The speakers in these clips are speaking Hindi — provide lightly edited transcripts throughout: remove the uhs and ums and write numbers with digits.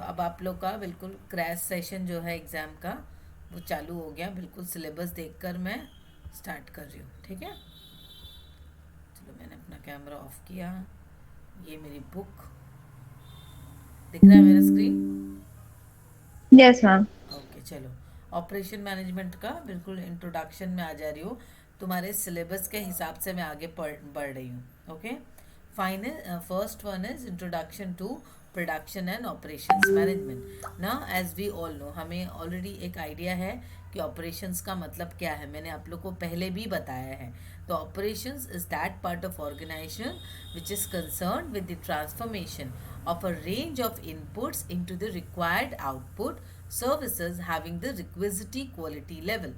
अब आप लोग का बिल्कुल क्रैश सेशन जो है एग्ज़ाम का वो चालू हो गया। बिल्कुल सिलेबस देखकर मैं स्टार्ट कर रही हूँ, ठीक है। चलो मैंने अपना कैमरा ऑफ किया। ये मेरी बुक दिख रहा है मेरा स्क्रीन। Yes ma'am. ओके चलो, ऑपरेशन मैनेजमेंट का बिल्कुल इंट्रोडक्शन में आ जा रही हूँ। तुम्हारे सिलेबस के हिसाब से मैं आगे बढ़ रही हूँ। Okay, final first one is introduction to production and operations management. ना एज वी ऑल नो, हमें ऑलरेडी एक आइडिया है कि ऑपरेशंस का मतलब क्या है। मैंने आप लोग को पहले भी बताया है। तो operations is that part of organization which is concern with the transformation of a range of inputs into the required output services having the requisite quality level.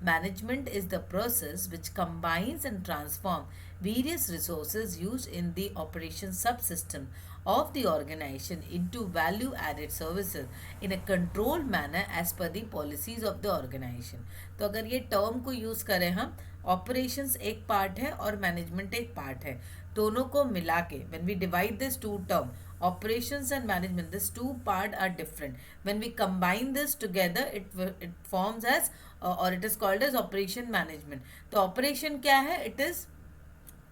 Management is the process which combines and transforms various resources used in the operation subsystem of the organization into value added services in a controlled manner as per the policies of the organization. तो अगर ये टर्म को यूज करें हम, ऑपरेशंस एक पार्ट है और मैनेजमेंट एक पार्ट है, दोनों को मिला के when we divide this two term operations and management, these two part are different. When we combine this together it forms as or it is called as operation management. तो operation क्या है? It is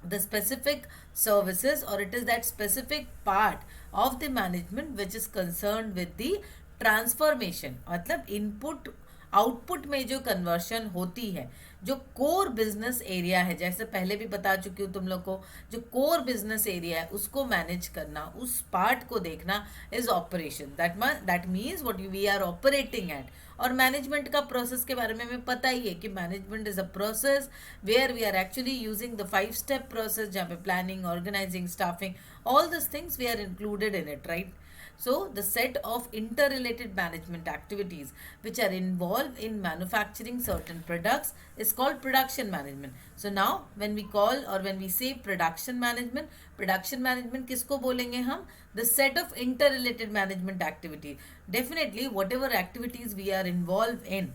the specific services or it is that specific part of the management which is concerned with the transformation, मतलब इनपुट आउटपुट में जो कन्वर्शन होती है, जो कोर बिजनेस एरिया है, जैसे पहले भी बता चुकी हूँ तुम लोग को, जो कोर बिजनेस एरिया है उसको मैनेज करना, उस पार्ट को देखना is operation. That means what we are operating at. और मैनेजमेंट का प्रोसेस के बारे में हमें पता ही है कि management is a process where we are actually using the 5 step process, जहाँ पे planning, organising, staffing, all this things we are included in it, right. So, the set of interrelated management activities which are involved in manufacturing certain products is called production management. So, now when we call or when we say production management किसको बोलेंगे हम? The set of interrelated management activities. Definitely, whatever activities we are involved in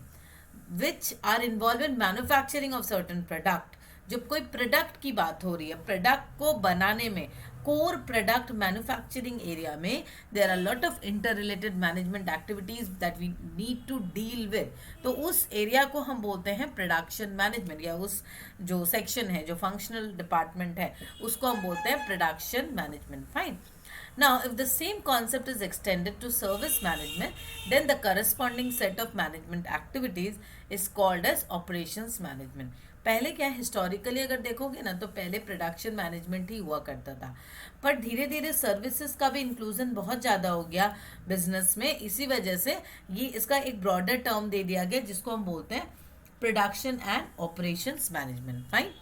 which are involved in manufacturing of certain product, जब कोई प्रोडक्ट की बात हो रही है, प्रोडक्ट को बनाने में, कोर प्रोडक्ट मैन्युफैक्चरिंग एरिया में there are lot of inter related management activities that we need to deal with. तो उस एरिया को हम बोलते हैं प्रोडक्शन मैनेजमेंट, या उस जो सेक्शन है, जो फंक्शनल डिपार्टमेंट है, उसको हम बोलते हैं production management. Fine. Now, if the same concept is extended to service management, then the corresponding set of management activities is called as operations management. पहले क्या, हिस्टोरिकली अगर देखोगे ना, तो पहले प्रोडक्शन मैनेजमेंट ही हुआ करता था, पर धीरे धीरे सर्विसेज का भी इंक्लूजन बहुत ज़्यादा हो गया बिजनेस में। इसी वजह से ये इसका एक ब्रॉडर टर्म दे दिया गया जिसको हम बोलते हैं production and operations management. Fine.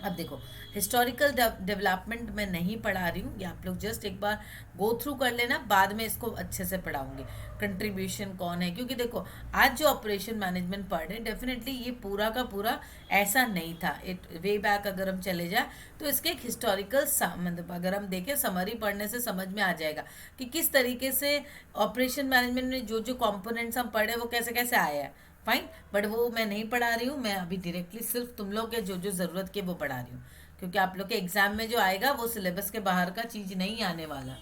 अब देखो, हिस्टोरिकल डेवलपमेंट में नहीं पढ़ा रही हूँ, ये आप लोग जस्ट एक बार गो थ्रू कर लेना, बाद में इसको अच्छे से पढ़ाऊंगी कंट्रीब्यूशन कौन है। क्योंकि देखो, आज जो ऑपरेशन मैनेजमेंट पढ़ रहे हैं, डेफिनेटली ये पूरा का पूरा ऐसा नहीं था। इट वे बैक अगर हम चले जाए तो इसके एक हिस्टोरिकल मतलब अगर हम देखें, समरी पढ़ने से समझ में आ जाएगा कि किस तरीके से ऑपरेशन मैनेजमेंट में जो जो कॉम्पोनेंट्स हम पढ़े वो कैसे कैसे आए हैं। फाइन, बट वो मैं नहीं पढ़ा रही हूँ, मैं अभी डायरेक्टली सिर्फ तुम लोग के जो जो ज़रूरत के वो पढ़ा रही हूँ, क्योंकि आप लोग के एग्जाम में जो आएगा वो सिलेबस के बाहर का चीज़ नहीं आने वाला।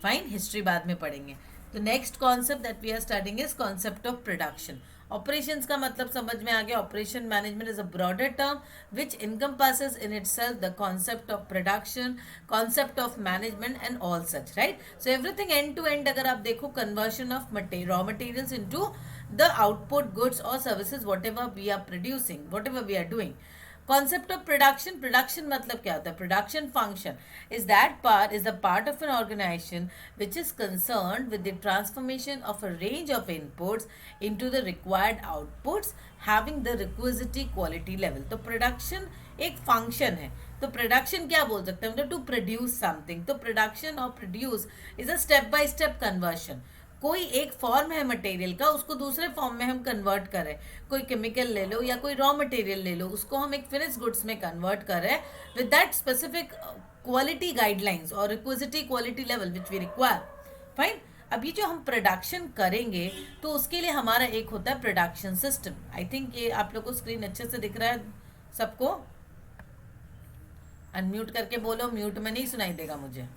फाइन, हिस्ट्री बाद में पढ़ेंगे। तो next concept that we are starting is concept of production. Operations का मतलब समझ में आ गया। Operation management is a broader term which encompasses in itself the concept of production, concept of management and all such, right. So everything end to end अगर आप देखो, conversion of raw materials into the output goods or services whatever we are producing, whatever we are doing. Concept of production मतलब क्या होता है? Production function is the part of an organization which is concerned with the transformation of a range of inputs into the required outputs having the requisite quality level. तो production एक function है, तो प्रोडक्शन क्या बोल सकते हैं? मतलब टू प्रोड्यूस समथिंग। तो प्रोडक्शन और produce is a step by step conversion. कोई एक फॉर्म है मटेरियल का, उसको दूसरे फॉर्म में हम कन्वर्ट करें। कोई केमिकल ले लो या कोई रॉ मटेरियल ले लो, उसको हम एक फिनिश गुड्स में कन्वर्ट करें with that specific quality guidelines और requisite quality level which we require. Fine. अभी जो हम प्रोडक्शन करेंगे तो उसके लिए हमारा एक होता है प्रोडक्शन सिस्टम। आई थिंक ये आप लोग को स्क्रीन अच्छे से दिख रहा है सबको? अनम्यूट करके बोलो, म्यूट में नहीं सुनाई देगा मुझे।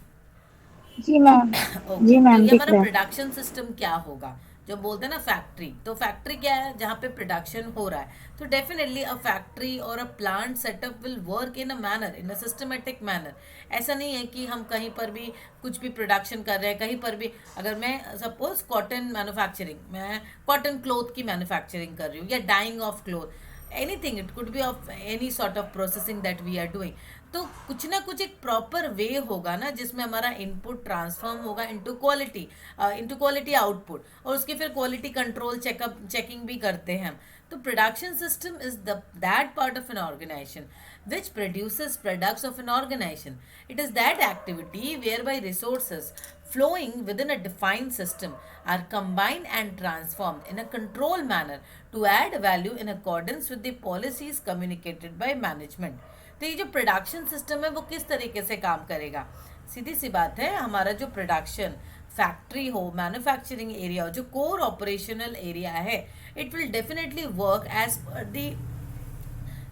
जी मैम। ओके, जी तो मैम ये दिख हमारा रहा है। प्रोडक्शन सिस्टम क्या होगा? जब बोलते हैं ना फैक्ट्री, तो फैक्ट्री क्या है? जहाँ पे प्रोडक्शन हो रहा है। तो डेफिनेटली अ फैक्ट्री और a plant setup will work in a manner, in a systematic manner. ऐसा नहीं है कि हम कहीं पर भी कुछ भी प्रोडक्शन कर रहे हैं, कहीं पर भी। अगर मैं सपोज कॉटन मैन्युफैक्चरिंग, मैं कॉटन क्लोथ की मैन्युफैक्चरिंग कर रही हूँ, या dyeing of cloth, anything, it could be of any sort of processing that we are doing. तो कुछ ना कुछ एक प्रॉपर वे होगा ना, जिसमें हमारा इनपुट ट्रांसफॉर्म होगा इनटू क्वालिटी आउटपुट, और उसकी फिर क्वालिटी कंट्रोल चेकिंग भी करते हैं हम। तो production system is the that part of an organization which produces products of an organization. It is that activity whereby resources flowing within a defined system are combined and transformed in a controlled manner to add value in accordance with the policies communicated by management. तो ये जो प्रोडक्शन सिस्टम है वो किस तरीके से काम करेगा? सीधी सी बात है, हमारा जो प्रोडक्शन फैक्ट्री हो, मैन्युफैक्चरिंग एरिया हो, जो कोर ऑपरेशनल एरिया है, it will definitely work as per the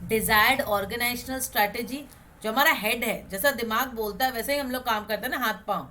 desired organisational strategy. जो हमारा हेड है, जैसा दिमाग बोलता है वैसे ही हम लोग काम करते हैं ना, हाथ पांव।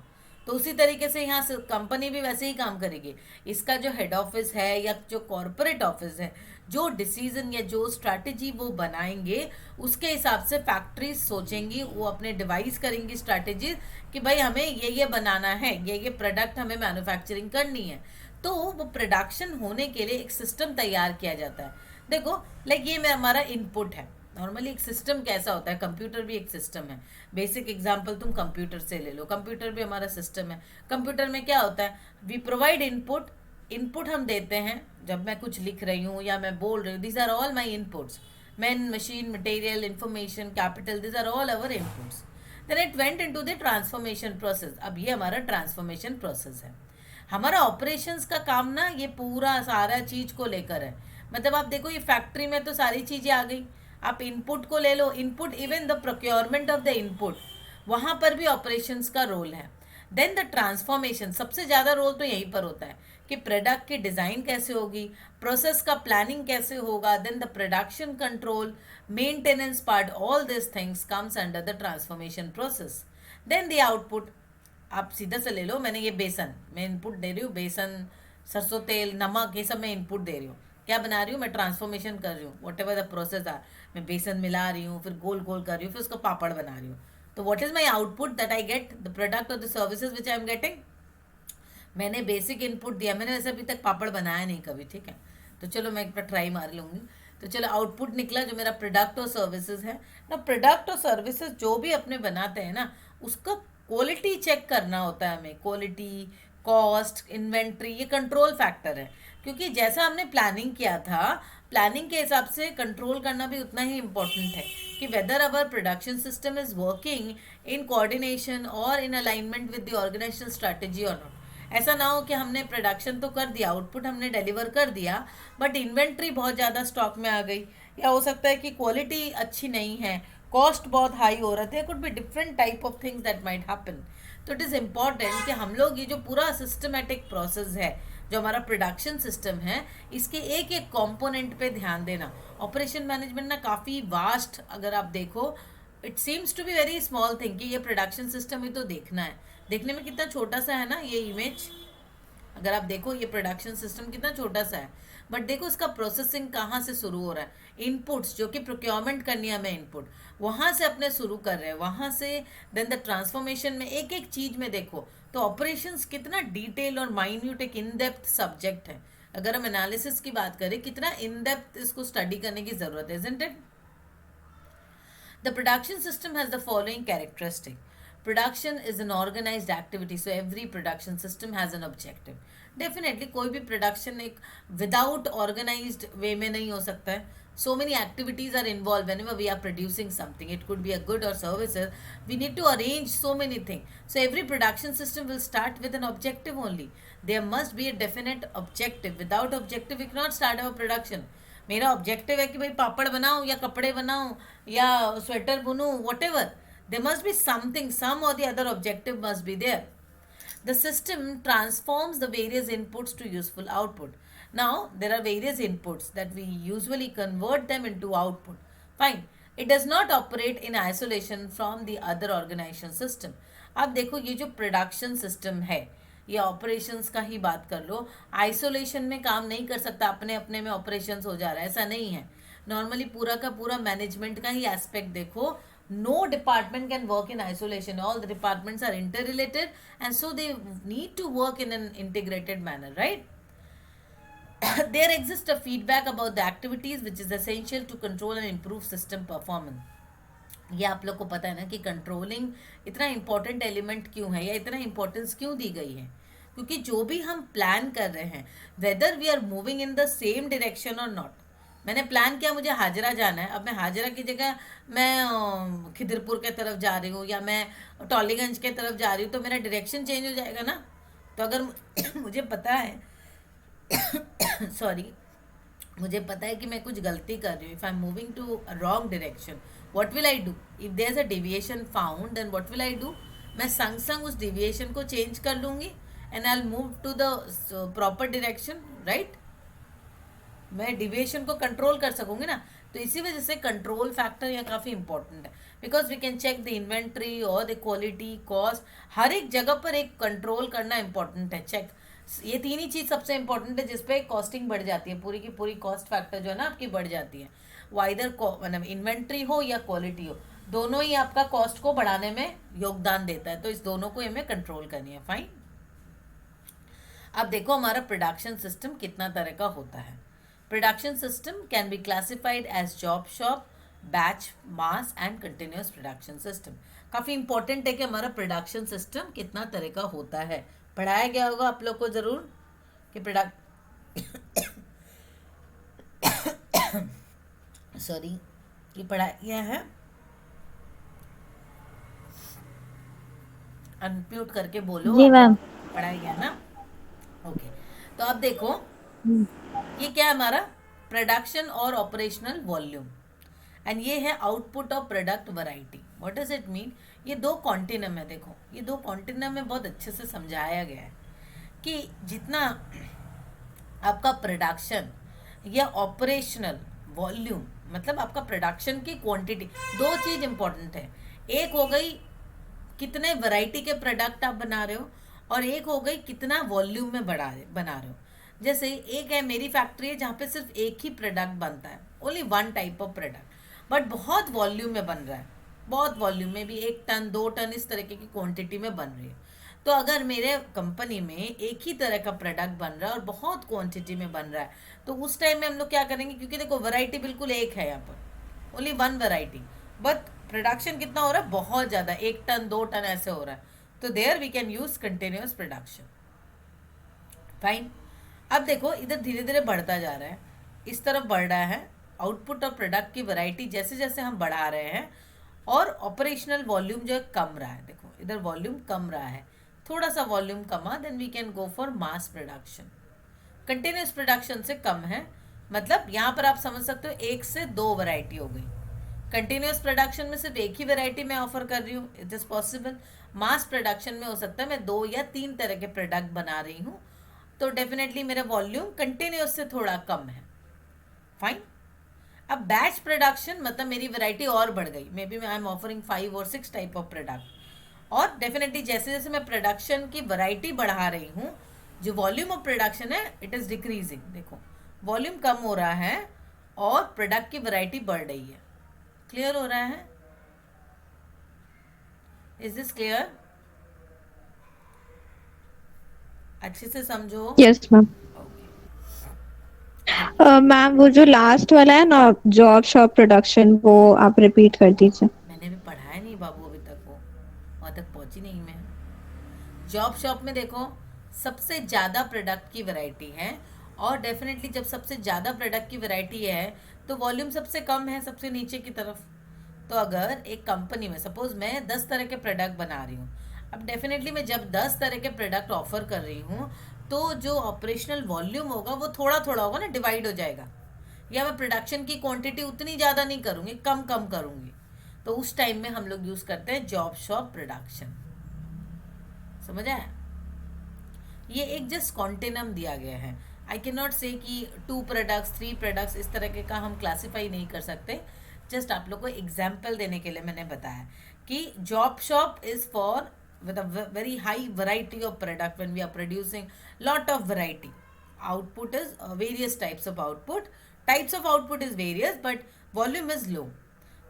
तो उसी तरीके से यहाँ से कंपनी भी वैसे ही काम करेगी। इसका जो हेड ऑफिस है या जो कॉरपोरेट ऑफिस है, जो डिसीजन या जो स्ट्रैटेजी वो बनाएंगे, उसके हिसाब से फैक्ट्रीज सोचेंगी, वो अपने डिवाइस करेंगी स्ट्रैटेजी कि भाई हमें ये बनाना है, ये प्रोडक्ट हमें मैन्युफैक्चरिंग करनी है। तो वो प्रोडक्शन होने के लिए एक सिस्टम तैयार किया जाता है। देखो, लाइक ये में हमारा इनपुट है। नॉर्मली एक सिस्टम कैसा होता है? कंप्यूटर भी एक सिस्टम है। बेसिक एग्जांपल तुम कंप्यूटर से ले लो, कंप्यूटर भी हमारा सिस्टम है। कंप्यूटर में क्या होता है? वी प्रोवाइड इनपुट, इनपुट हम देते हैं। जब मैं कुछ लिख रही हूँ या मैं बोल रही हूँ, these are all my inputs. Man, machine, material, information, capital, these are all our inputs. Then it went into the transformation process. अब ये हमारा ट्रांसफॉर्मेशन प्रोसेस है। हमारा ऑपरेशंस का काम ना ये पूरा सारा चीज को लेकर है। मतलब आप देखो, ये फैक्ट्री में तो सारी चीजें आ गई। आप इनपुट को ले लो, input, even the procurement of the input, वहां पर भी ऑपरेशंस का रोल है। देन द ट्रांसफॉर्मेशन, सबसे ज्यादा रोल तो यहीं पर होता है कि प्रोडक्ट की डिजाइन कैसे होगी, प्रोसेस का प्लानिंग कैसे होगा, then the production control, maintenance part, all this things comes under the transformation process. Then the output, आप सीधा से ले लो, मैंने ये बेसन, मैं इनपुट दे रही हूँ, बेसन, सरसों तेल, नमक, ये सब मैं इनपुट दे रही हूँ। क्या बना रही हूँ? मैं ट्रांसफॉर्मेशन कर रही हूँ, whatever the process are. मैं बेसन मिला रही हूँ, फिर गोल गोल कर रही हूँ, फिर उसको पापड़ बना रही हूँ। तो what is my output that I get? The product और the services which I am getting. मैंने बेसिक इनपुट दिया, मैंने वैसे अभी तक पापड़ बनाया नहीं कभी, ठीक है? तो चलो मैं एक बार ट्राई मार लूँगी। तो चलो, आउटपुट निकला जो मेरा प्रोडक्ट और सर्विसेज है ना। प्रोडक्ट और सर्विसेज जो भी अपने बनाते हैं ना, उसका क्वालिटी चेक करना होता है हमें। क्वालिटी, कॉस्ट, इन्वेंट्री, ये कंट्रोल फैक्टर है। क्योंकि जैसा हमने प्लानिंग किया था, प्लानिंग के हिसाब से कंट्रोल करना भी उतना ही इम्पोर्टेंट है कि whether our production system is working in coordination और in alignment with the organizational strategy और नॉट। ऐसा ना हो कि हमने प्रोडक्शन तो कर दिया, आउटपुट हमने डिलीवर कर दिया, बट इन्वेंट्री बहुत ज़्यादा स्टॉक में आ गई, या हो सकता है कि क्वालिटी अच्छी नहीं है, कॉस्ट बहुत हाई हो रहा था, could be different type of things that might happen. तो इट इज़ इम्पॉर्टेंट कि हम लोग ये जो पूरा सिस्टमेटिक प्रोसेस है, जो हमारा प्रोडक्शन सिस्टम है, इसके एक एक कंपोनेंट पे ध्यान देना। ऑपरेशन मैनेजमेंट ना काफ़ी वास्ट, अगर आप देखो, it seems to be very small thing कि ये प्रोडक्शन सिस्टम ही तो देखना है। देखने में कितना छोटा सा है ना ये इमेज। अगर आप देखो, ये प्रोडक्शन सिस्टम कितना छोटा सा है, बट देखो इसका प्रोसेसिंग कहाँ से शुरू हो रहा है। इनपुट्स जो कि प्रोक्योरमेंट करनी है हमें, इनपुट वहाँ से अपने शुरू कर रहे हैं, वहाँ से देन द ट्रांसफॉर्मेशन में एक एक चीज में देखो। तो ऑपरेशंस कितना डिटेल और माइन्यूट, एक इन डेप्थ सब्जेक्ट है। अगर हम एनालिसिस की बात करें, कितना इन डेप्थ इसको स्टडी करने की जरूरत है, isn't it? The production system has the following characteristic. Production is an organized activity, so every production system has an objective. Definitely कोई भी production एक without organized way में नहीं हो सकता है. So many activities are involved whenever we are producing something. It could be a good or services. We need to arrange so many things. So every production system will start with an objective only. There must be a definite objective. Without objective, we cannot start our production. मेरा ऑब्जेक्टिव है कि भाई पापड़ बनाऊं या कपड़े बनाऊं या स्वेटर बुनूं, whatever, there must be something, some और the other objective must be there. The system transforms the various inputs to useful output. Now, there are various inputs that we usually convert them into output. Fine. It does not operate in isolation from the other organization system. अब देखो ये जो प्रोडक्शन सिस्टम है, ये ऑपरेशंस का ही बात कर लो, आइसोलेशन में काम नहीं कर सकता, अपने अपने में ऑपरेशंस हो जा रहा है, ऐसा नहीं है। नॉर्मली पूरा का पूरा मैनेजमेंट का ही एस्पेक्ट देखो, no department can work in isolation, all the departments are interrelated and so they need to work in an integrated manner, right? There exists a feedback about the activities which is essential to control and improve system performance. ये आप लोग को पता है ना कि कंट्रोलिंग इतना इम्पोर्टेंट एलिमेंट क्यों है या इतना इम्पोर्टेंस क्यों दी गई है? क्योंकि जो भी हम प्लान कर रहे हैं, whether we are moving in the same direction और नॉट। मैंने प्लान किया मुझे हाजरा जाना है, अब मैं हाजरा की जगह मैं खिदरपुर के तरफ जा रही हूँ या मैं टॉलीगंज के तरफ जा रही हूँ, तो मेरा डायरेक्शन चेंज हो जाएगा ना। तो अगर मुझे पता है सॉरी, मुझे पता है कि मैं कुछ गलती कर रही हूँ, if I am moving to wrong direction, what will I do? If there is a deviation found then what will I do? मैं संग संग उस डेविएशन को चेंज कर लूँगी and I will move to the proper direction, right? मैं डिविएशन को कंट्रोल कर सकूंगी ना। तो इसी वजह से कंट्रोल फैक्टर यहाँ काफ़ी इंपॉर्टेंट है, because we can check the inventory और द क्वालिटी, कॉस्ट, हर एक जगह पर एक कंट्रोल करना इंपॉर्टेंट है, चेक। ये तीन ही चीज़ सबसे इंपॉर्टेंट है जिसपे कॉस्टिंग बढ़ जाती है, पूरी की पूरी कॉस्ट फैक्टर जो है ना आपकी बढ़ जाती है। वाइदर मतलब इन्वेंट्री हो या क्वालिटी हो, दोनों ही आपका कॉस्ट को बढ़ाने में योगदान देता है, तो इस दोनों को हमें कंट्रोल करनी है, फाइन। अब देखो हमारा प्रोडक्शन सिस्टम कितना तरह का होता है। Production system can be classified as job shop, batch, mass and continuous production system. काफ़ी इंपॉर्टेंट है कि हमारा प्रोडक्शन सिस्टम कितना तरह का होता है, पढ़ाया गया होगा आप लोग को ज़रूर कि सॉरी कि पढ़ाया गया है। अनम्यूट करके बोलो। जी मैम। पढ़ाया गया ना? ओके, तो अब देखो ये क्या है हमारा प्रोडक्शन और ऑपरेशनल वॉल्यूम, एंड ये है output of product variety. What does it mean? ये दो कॉन्टिनम है, देखो ये दो कॉन्टिनम में बहुत अच्छे से समझाया गया है कि जितना आपका प्रोडक्शन या ऑपरेशनल वॉल्यूम, मतलब आपका प्रोडक्शन की क्वांटिटी, दो चीज़ इंपॉर्टेंट है। एक हो गई कितने वैरायटी के प्रोडक्ट आप बना रहे हो, और एक हो गई कितना वॉल्यूम में बना रहे हो। जैसे एक है मेरी फैक्ट्री है जहाँ पे सिर्फ एक ही प्रोडक्ट बनता है, only one type of product, but बहुत वॉल्यूम में बन रहा है, बहुत वॉल्यूम में भी 1 टन 2 टन इस तरीके की क्वांटिटी में बन रही है। तो अगर मेरे कंपनी में एक ही तरह का प्रोडक्ट बन रहा है और बहुत क्वांटिटी में बन रहा है, तो उस टाइम में हम लोग क्या करेंगे, क्योंकि देखो वैरायटी बिल्कुल एक है यहाँ पर, only one variety, but production कितना हो रहा है, बहुत ज़्यादा, 1 टन 2 टन ऐसे हो रहा है, तो there we can use continuous production, fine. अब देखो इधर धीरे धीरे बढ़ता जा रहा है, इस तरफ बढ़ रहा है आउटपुट ऑफ प्रोडक्ट की वैरायटी जैसे जैसे हम बढ़ा रहे हैं, और ऑपरेशनल वॉल्यूम जो है कम रहा है। देखो इधर वॉल्यूम कम रहा है, थोड़ा सा वॉल्यूम कमा, then we can go for mass production. Continuous production से कम है, मतलब यहाँ पर आप समझ सकते हो 1 से 2 वैरायटी हो गई। कंटिन्यूस प्रोडक्शन में सिर्फ एक ही वैरायटी मैं ऑफर कर रही हूँ, it is possible. Mass production में हो सकता है मैं 2 या 3 तरह के प्रोडक्ट बना रही हूँ, तो डेफिनेटली मेरा वॉल्यूम कंटिन्यूस से थोड़ा कम है, फाइन। अब बैच प्रोडक्शन मतलब मेरी वैरायटी और बढ़ गई, may be I am offering 5 और 6 टाइप ऑफ प्रोडक्ट, और डेफिनेटली जैसे जैसे मैं प्रोडक्शन की वैरायटी बढ़ा रही हूँ, जो वॉल्यूम ऑफ प्रोडक्शन है इट इज़ डिक्रीजिंग। देखो वॉल्यूम कम हो रहा है और प्रोडक्ट की वैरायटी बढ़ रही है। क्लियर हो रहा है? Is this clear? अच्छे से समझो। Yes ma'am. मैम वो जो लास्ट वाला है ना, जॉब शॉप प्रोडक्शन, वो आप रिपीट कर दीजिए। मैंने भी पढ़ाया नहीं बाबू अभी तक, वो वहाँ तक पहुँची नहीं मैं। जॉब शॉप में देखो सबसे ज़्यादा प्रोडक्ट की वैरायटी है, और डेफिनेटली जब सबसे ज़्यादा प्रोडक्ट की वैरायटी है तो वॉल्यूम सबसे कम है, सबसे नीचे की तरफ। तो अगर एक कंपनी में सपोज मैं 10 तरह के प्रोडक्ट बना रही हूँ, अब डेफिनेटली मैं जब 10 तरह के प्रोडक्ट ऑफर कर रही हूँ, तो जो ऑपरेशनल वॉल्यूम होगा वो थोड़ा थोड़ा होगा ना, डिवाइड हो जाएगा, या मैं प्रोडक्शन की क्वांटिटी उतनी ज़्यादा नहीं करूँगी, कम कम करूँगी। तो उस टाइम में हम लोग यूज़ करते हैं जॉब शॉप प्रोडक्शन। समझ आया? ये एक जस्ट कॉन्टिनम दिया गया है। आई कैन नॉट से कि 2 प्रोडक्ट्स 3 प्रोडक्ट्स इस तरह के का हम क्लासीफाई नहीं कर सकते। जस्ट आप लोग को एग्जाम्पल देने के लिए मैंने बताया कि job shop is for with a very high variety of product. When we are producing lot of variety, output is various types of output. Types of output is various but volume is low.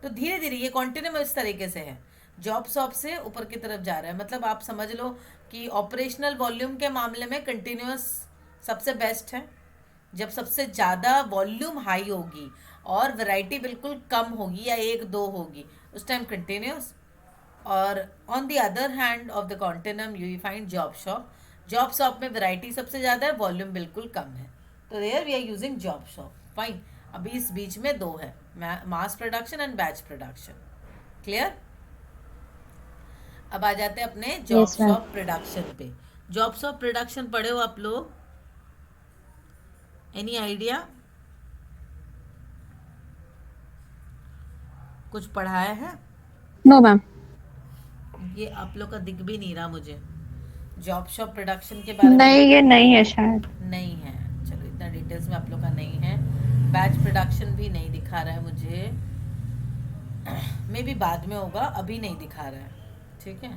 तो धीरे धीरे ये कॉन्टिन्यूम इस तरीके से है, जॉब शॉप से ऊपर की तरफ जा रहा है. मतलब आप समझ लो कि ऑपरेशनल वॉल्यूम के मामले में कंटिन्यूस सबसे बेस्ट है. जब सबसे ज़्यादा वॉल्यूम हाई होगी और वैरायटी बिल्कुल कम होगी या एक दो होगी, उस टाइम कंटिन्यूस. और on the other hand of the continuum you find job shop. Job shop में वैरायटी सबसे ज़्यादा है, वॉल्यूम बिल्कुल कम है. तो there we are using job shop. Fine. अभी इस बीच में दो है, mass production and batch production. Clear. अब आ जाते हैं अपने job Yes, ma'am. Shop production पे. जॉब शॉप प्रोडक्शन पढ़े हो आप लोग? Any idea? कुछ पढ़ाया है? No, ma'am. ये आप लोग का दिख भी नहीं रहा मुझे. जॉब शॉप प्रोडक्शन के बारे में नहीं, ये नहीं है शायद. नहीं है. चलो, इतना डिटेल्स में आप लोग का नहीं है. बैच प्रोडक्शन भी नहीं दिखा रहा है मुझे. मे बी बाद में होगा, अभी नहीं दिखा रहा है. ठीक है.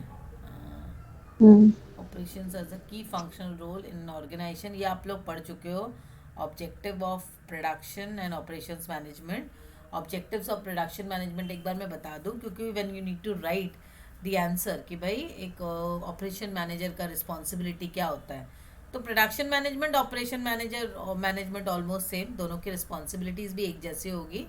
Hmm. ऑपरेशंस एज अ की फंक्शनल रोल इन ऑर्गेनाइजेशन, ये आप लोग पढ़ चुके हो. Objective of production and operations management. Objectives of production management एक बार मैं बता दूं, क्योंकि when you need to write the answer कि भाई एक ऑपरेशन मैनेजर का रिस्पॉन्सिबिलिटी क्या होता है. तो प्रोडक्शन मैनेजमेंट, ऑपरेशन मैनेजर और मैनेजमेंट ऑलमोस्ट सेम, दोनों की रिस्पॉन्सिबिलिटीज़ भी एक जैसी होगी.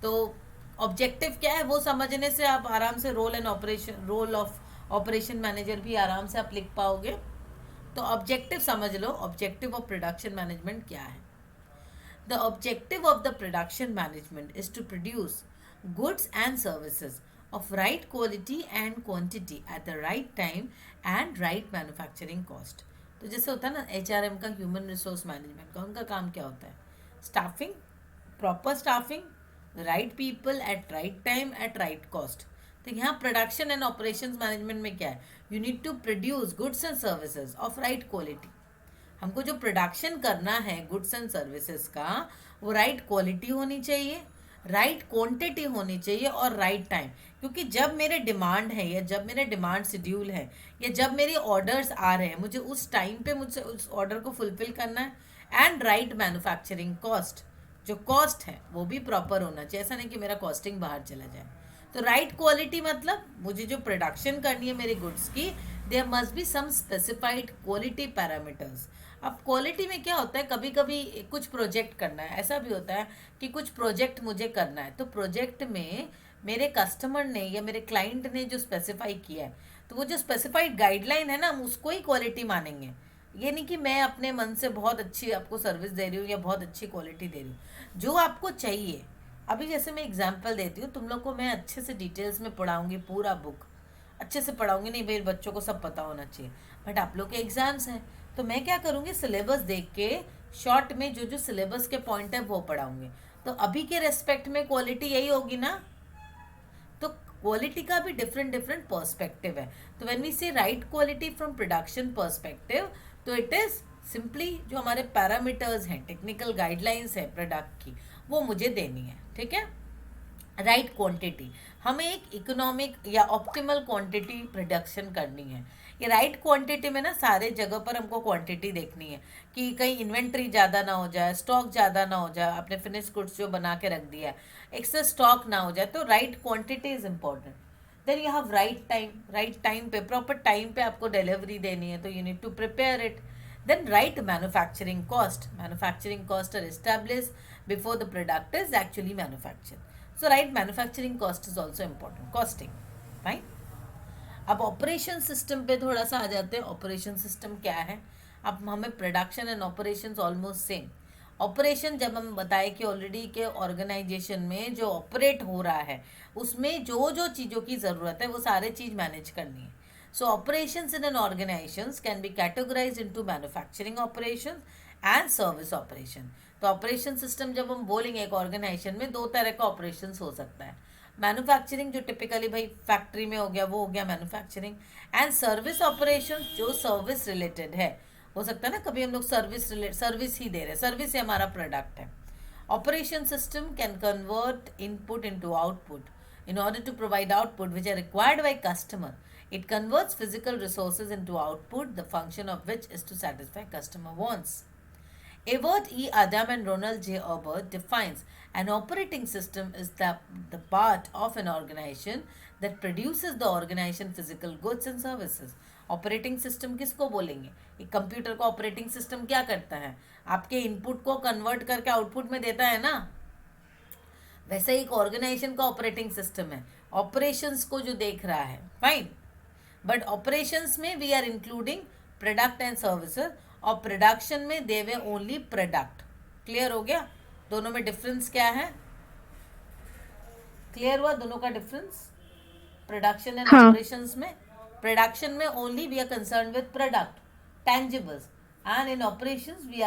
तो ऑब्जेक्टिव क्या है वो समझने से आप आराम से रोल ऑफ ऑपरेशन मैनेजर भी आराम से आप लिख पाओगे. तो ऑब्जेक्टिव समझ लो. ऑब्जेक्टिव ऑफ प्रोडक्शन मैनेजमेंट क्या है? The objective of the production management is to produce goods and services of right quality and quantity at the right time and right manufacturing cost. तो जैसे होता है ना HRM का, ह्यूमन रिसोर्स मैनेजमेंट का, उनका काम क्या होता है? Staffing, proper staffing, right people at right time at right cost. तो यहाँ प्रोडक्शन एंड ऑपरेशंस मैनेजमेंट में क्या है? You need to produce goods and services of right quality. हमको जो प्रोडक्शन करना है गुड्स एंड सर्विसेज का, वो राइट क्वालिटी होनी चाहिए, राइट क्वांटिटी होनी चाहिए और राइट टाइम. क्योंकि जब मेरे डिमांड है या जब मेरे डिमांड शेड्यूल है या जब मेरे ऑर्डर्स आ रहे हैं, मुझे उस टाइम पे मुझे उस ऑर्डर को फुलफिल करना है. एंड राइट मैन्युफैक्चरिंग कॉस्ट, जो कॉस्ट है वो भी प्रॉपर होना चाहिए. ऐसा नहीं कि मेरा कॉस्टिंग बाहर चला जाए. तो राइट क्वालिटी मतलब मुझे जो प्रोडक्शन करनी है मेरे गुड्स की, there must be some specified quality parameters. अब क्वालिटी में क्या होता है, कभी कभी कुछ प्रोजेक्ट करना है, ऐसा भी होता है कि कुछ प्रोजेक्ट मुझे करना है. तो प्रोजेक्ट में मेरे कस्टमर ने या मेरे क्लाइंट ने जो स्पेसिफाई किया है, तो वो जो स्पेसिफाइड गाइडलाइन है ना, हम उसको ही क्वालिटी मानेंगे. ये नहीं कि मैं अपने मन से बहुत अच्छी आपको सर्विस दे रही हूँ या बहुत अच्छी क्वालिटी दे रही हूँ. जो आपको चाहिए. अभी जैसे मैं एग्जांपल देती हूँ, तुम लोग को मैं अच्छे से डिटेल्स में पढ़ाऊंगी, पूरा बुक अच्छे से पढ़ाऊंगी. नहीं भाई, बच्चों को सब पता होना चाहिए, बट आप लोग के एग्जाम्स हैं. तो मैं क्या करूँगी, सिलेबस देख के शॉर्ट में जो जो सिलेबस के पॉइंट है वो पढ़ाऊंगी. तो अभी के रेस्पेक्ट में क्वालिटी यही होगी ना. तो क्वालिटी का भी डिफरेंट डिफरेंट पर्सपेक्टिव है. तो व्हेन वी से right quality from production perspective, तो इट इज सिंपली जो हमारे पैरामीटर्स हैं, टेक्निकल गाइडलाइंस है प्रोडक्ट की, वो मुझे देनी है. ठीक है. राइट क्वांटिटी, हमें एक इकोनॉमिक या ऑप्टिमल क्वांटिटी प्रोडक्शन करनी है. ये राइट क्वांटिटी में ना सारे जगह पर हमको क्वांटिटी देखनी है कि कहीं इन्वेंट्री ज़्यादा ना हो जाए, स्टॉक ज़्यादा ना हो जाए, आपने फिनिश गुड्स जो बना के रख दिया है एक्सेस स्टॉक ना हो जाए. तो right quantity is important. Then you have right time पे, प्रॉपर टाइम पे आपको डिलीवरी देनी है, तो you need to prepare it. Then right manufacturing cost. Manufacturing cost are established before the product is actually manufactured. So right manufacturing cost is also important. Costing. Fine. अब ऑपरेशन सिस्टम पे थोड़ा सा आ जाते हैं. ऑपरेशन सिस्टम क्या है? अब हमें production and operation almost same. Operation जब हम बताए कि ऑलरेडी के ऑर्गेनाइजेशन में जो ऑपरेट हो रहा है, उसमें जो जो चीज़ों की ज़रूरत है वो सारे चीज़ मैनेज करनी है. So operations in an organizations can be categorized into manufacturing operations and service operation. तो ऑपरेशन सिस्टम जब हम बोलेंगे एक ऑर्गेनाइजेशन में, दो तरह का ऑपरेशन हो सकता है. मैन्युफैक्चरिंग जो टिपिकली भाई फैक्ट्री में हो गया, वो हो गया मैन्युफैक्चरिंग. एंड सर्विस ऑपरेशन जो सर्विस रिलेटेड है, हो सकता है ना कभी हम लोग सर्विस ही दे रहे हैं, सर्विस ही हमारा प्रोडक्ट है. Operation system can convert input into output in order to provide output which are required by customer It converts physical resources into output, the function of which is to satisfy customer wants. Evert E. Adam and Ronald J. Ebert defines an operating system is the part of an organization that produces the organization physical goods and services. Operating system किसको बोलेंगे? एक कंप्यूटर का ऑपरेटिंग सिस्टम क्या करता है? आपके इनपुट को कन्वर्ट करके आउटपुट में देता है ना. वैसे एक ऑर्गेनाइजेशन का ऑपरेटिंग सिस्टम है, ऑपरेशंस को जो देख रहा है. फाइन. बट ऑपरेशंस में we are including product and services, और प्रोडक्शन में दे वे ओनली प्रोडक्ट. क्लियर हो गया? दोनों में डिफरेंस क्या है? क्लियर हुआ दोनों का डिफरेंस? प्रोडक्शन एंड ऑपरेशंस में, प्रोडक्शन में only we are concern with product tangibles, and in operations we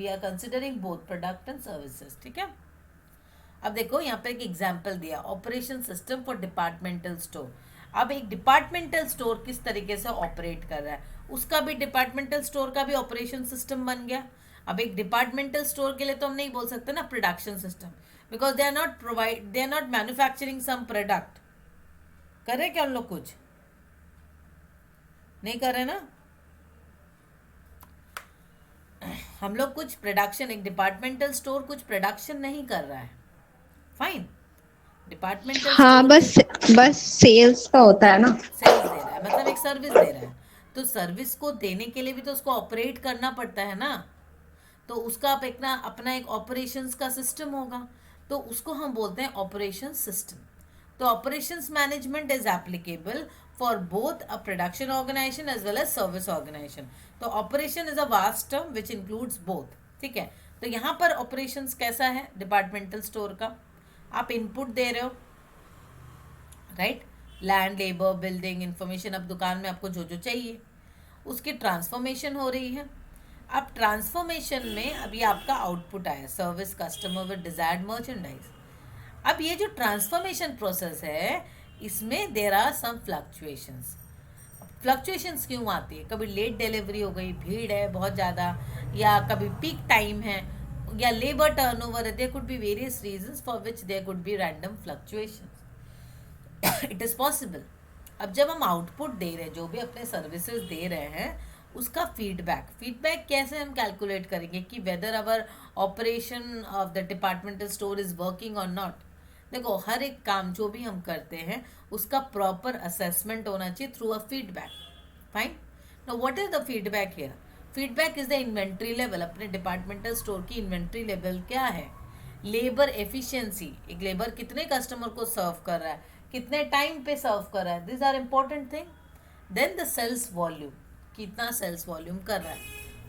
are considering both product and services. ठीक है. अब देखो यहाँ पर एक एग्जाम्पल दिया, operation system for departmental store. अब एक डिपार्टमेंटल स्टोर किस तरीके से ऑपरेट कर रहा है, उसका भी डिपार्टमेंटल स्टोर का भी ऑपरेशन सिस्टम बन गया. अब एक डिपार्टमेंटल स्टोर के लिए तो हम नहीं बोल सकते ना production system, because they are not manufacturing some product. कर रहे क्या उन लोग? कुछ नहीं कर रहे ना. हम लोग कुछ प्रोडक्शन, एक डिपार्टमेंटल स्टोर कुछ प्रोडक्शन नहीं कर रहा है. फाइन. डिपार्टमेंटल हाँ, बस सेल्स का होता है ना. सेल्स दे रहा है, मतलब एक सर्विस दे रहा है. तो सर्विस को देने के लिए भी तो उसको ऑपरेट करना पड़ता है ना. तो उसका अपना एक ऑपरेशंस का सिस्टम होगा, तो उसको हम बोलते हैं ऑपरेशन सिस्टम. तो operations management is applicable for both a production organisation as well as service organisation. तो operation is a vast term which includes both. ठीक है. तो यहाँ पर ऑपरेशंस कैसा है डिपार्टमेंटल स्टोर का? आप इनपुट दे रहे हो, right? Land, labour, building, information. अब दुकान में आपको जो जो चाहिए उसकी ट्रांसफॉर्मेशन हो रही है. अब ट्रांसफॉर्मेशन में अभी आपका आउटपुट आया, service customer with desired merchandise. अब ये जो ट्रांसफॉर्मेशन प्रोसेस है, इसमें there are some fluctuations. Fluctuations क्यों आती है? कभी लेट डिलीवरी हो गई, भीड़ है बहुत ज़्यादा, या कभी पीक टाइम है, या लेबर टर्नओवर है. There could be various reasons for which there could be random fluctuations. It is possible. अब जब हम आउटपुट दे रहे हैं, जो भी अपने सर्विसेज दे रहे हैं, उसका फीडबैक कैसे हम कैलकुलेट करेंगे कि whether our operation of the departmental store is working और नॉट. देखो, हर एक काम जो भी हम करते हैं उसका प्रॉपर असेसमेंट होना चाहिए through a feedback. Fine. Now what is the feedback here? Feedback is the inventory level. अपने डिपार्टमेंटल स्टोर की इन्वेंट्री लेवल क्या है? लेबर एफिशिएंसी, एक लेबर कितने कस्टमर को सर्व कर रहा है, कितने टाइम पे सर्व कर रहा है, this are important thing. Then the sales volume, कितना सेल्स वॉल्यूम कर रहा है,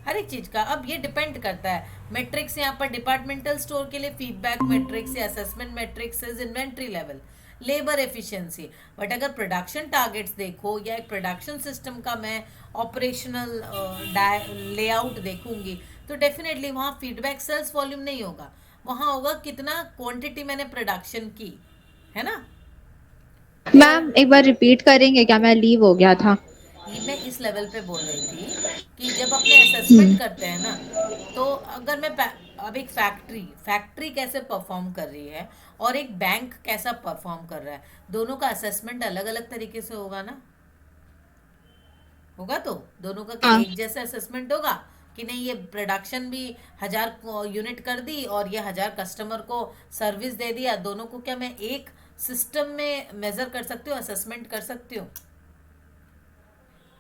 हर एक चीज़ का. अब ये डिपेंड करता है. मैट्रिक्स यहाँ पर डिपार्टमेंटल स्टोर के लिए फीडबैक मैट्रिक्स या assessment matrix is inventory level, labour efficiency. But अगर प्रोडक्शन टारगेट्स देखो, या एक प्रोडक्शन सिस्टम का मैं ऑपरेशनल लेआउट देखूंगी, तो डेफिनेटली वहाँ फीडबैक सेल्स वॉल्यूम नहीं होगा. वहाँ होगा कितना क्वांटिटी मैंने प्रोडक्शन की, है ना. मैम एक बार रिपीट करेंगे क्या? मैं लीव हो गया था. ये मैं इस लेवल पे बोल रही थी कि जब अपने असेसमेंट करते हैं ना, तो अगर मैं अब एक फैक्ट्री कैसे परफॉर्म कर रही है और एक बैंक कैसा परफॉर्म कर रहा है, दोनों का असेसमेंट अलग अलग तरीके से होगा ना. होगा तो दोनों का क्या हाँ. एक जैसा असेसमेंट होगा कि नहीं? ये प्रोडक्शन भी 1000 यूनिट कर दी और ये 1000 कस्टमर को सर्विस दे दिया. दोनों को क्या मैं एक सिस्टम में मेजर कर सकती हूँ, असेसमेंट कर सकती हूँ?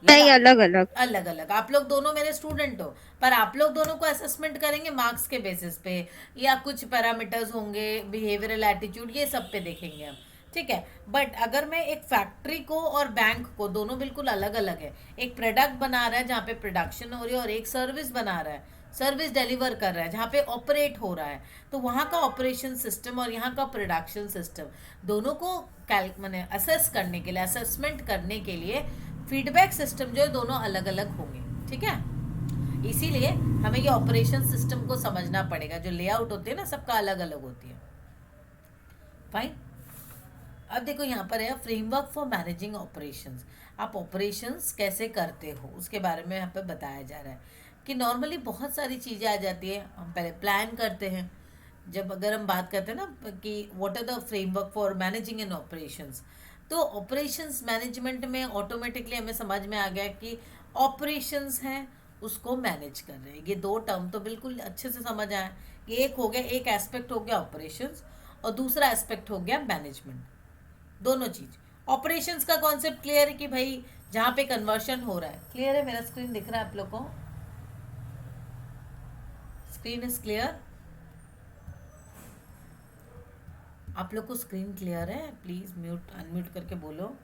नहीं, अलग अलग. अलग अलग. आप लोग दोनों मेरे स्टूडेंट हो, पर आप लोग दोनों को असेसमेंट करेंगे मार्क्स के बेसिस पे, या कुछ पैरामीटर्स होंगे, बिहेवियरल एटीट्यूड, ये सब पे देखेंगे हम. ठीक है. बट अगर मैं एक फैक्ट्री को और बैंक को, दोनों बिल्कुल अलग अलग है. एक प्रोडक्ट बना रहा है जहाँ पे प्रोडक्शन हो रही है, और एक सर्विस बना रहा है, सर्विस डिलीवर कर रहा है जहाँ पे ऑपरेट हो रहा है. तो वहाँ का ऑपरेशन सिस्टम और यहाँ का प्रोडक्शन सिस्टम, दोनों को मैंने असेस करने के लिए, असेसमेंट करने के लिए फीडबैक सिस्टम जो है दोनों अलग अलग होंगे. ठीक है. इसीलिए हमें ये ऑपरेशन सिस्टम को समझना पड़ेगा. जो लेआउट होती है ना, सबका अलग अलग होती है. फाइन. अब देखो यहाँ पर है फ्रेमवर्क फॉर मैनेजिंग ऑपरेशंस. आप ऑपरेशंस कैसे करते हो उसके बारे में यहाँ पे बताया जा रहा है कि नॉर्मली बहुत सारी चीज़ें आ जाती है. हम पहले प्लान करते हैं. जब अगर हम बात करते हैं ना कि what are the framework for managing an operations, तो ऑपरेशंस मैनेजमेंट में ऑटोमेटिकली हमें समझ में आ गया कि ऑपरेशंस हैं उसको मैनेज कर रहे हैं। ये दो टर्म तो बिल्कुल अच्छे से समझ आया कि एक हो गया, एक एस्पेक्ट हो गया ऑपरेशंस और दूसरा एस्पेक्ट हो गया मैनेजमेंट। दोनों चीज, ऑपरेशंस का कॉन्सेप्ट क्लियर है कि भाई जहाँ पे कन्वर्शन हो रहा है, क्लियर है? मेरा स्क्रीन दिख रहा है आप लोग को? Screen is clear? आप लोग को स्क्रीन क्लियर है? प्लीज म्यूट अनम्यूट करके बोलो।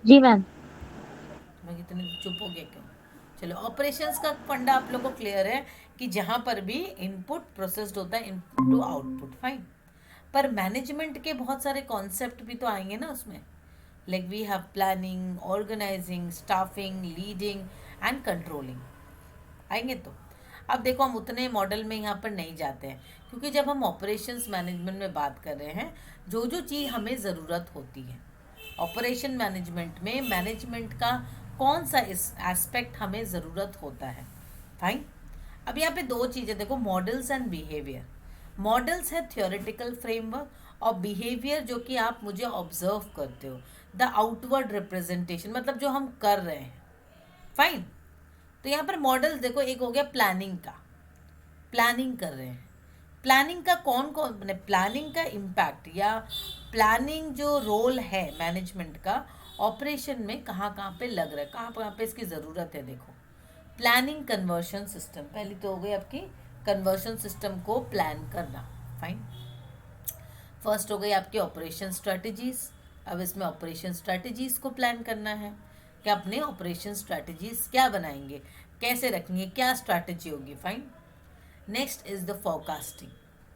जी मैम। मैं कितने चुप हो गया क्यों? चलो, ऑपरेशंस का फंडा आप लोग को क्लियर है कि जहां पर भी इनपुट प्रोसेस्ड होता है इनपुट टू आउटपुट, फाइन। पर मैनेजमेंट के बहुत सारे कॉन्सेप्ट भी तो आएंगे ना उसमें, like we have planning, organising, staffing, leading and controlling, आएंगे। तो अब देखो, हम उतने मॉडल में यहाँ पर नहीं जाते हैं, क्योंकि जब हम ऑपरेशंस मैनेजमेंट में बात कर रहे हैं, जो जो चीज़ हमें ज़रूरत होती है ऑपरेशन मैनेजमेंट में, मैनेजमेंट का कौन सा इस एस्पेक्ट हमें ज़रूरत होता है, फाइन। अब यहाँ पे दो चीज़ें देखो, मॉडल्स एंड बिहेवियर। मॉडल्स है थियोरेटिकल फ्रेमवर्क, और बिहेवियर जो कि आप मुझे ऑब्जर्व करते हो, द आउटवर्ड रिप्रेजेंटेशन, मतलब जो हम कर रहे हैं, फाइन। तो यहाँ पर मॉडल्स देखो, एक हो गया प्लानिंग का, प्लानिंग कर रहे हैं। प्लानिंग का कौन कौन, मैंने प्लानिंग का इम्पैक्ट या प्लानिंग जो रोल है मैनेजमेंट का ऑपरेशन में कहाँ कहाँ पे लग रहा है, कहाँ कहाँ पे इसकी ज़रूरत है। देखो, प्लानिंग कन्वर्शन सिस्टम, पहली तो हो गई आपकी कन्वर्शन सिस्टम को प्लान करना, फाइन। फर्स्ट हो गई आपकी ऑपरेशन स्ट्रेटजीज। अब इसमें ऑपरेशन स्ट्रेटजीज को प्लान करना है कि अपने ऑपरेशन स्ट्रेटजीज क्या बनाएंगे, कैसे रखेंगे, क्या स्ट्रैटेजी होगी, fine. Next is the forecasting,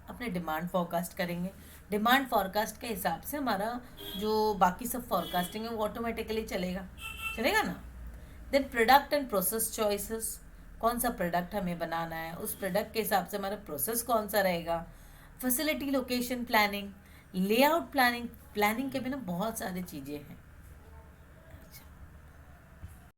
अपने डिमांड फोरकास्ट करेंगे। डिमांड फोरकास्ट के हिसाब से हमारा जो बाकी सब फोरकास्टिंग है वो ऑटोमेटिकली चलेगा, चलेगा ना। Then product and process choices, कौन सा प्रोडक्ट हमें बनाना है, उस प्रोडक्ट के हिसाब से हमारा प्रोसेस कौन सा रहेगा। Facility location planning, layout planning, planning के बिना बहुत सारी चीज़ें हैं,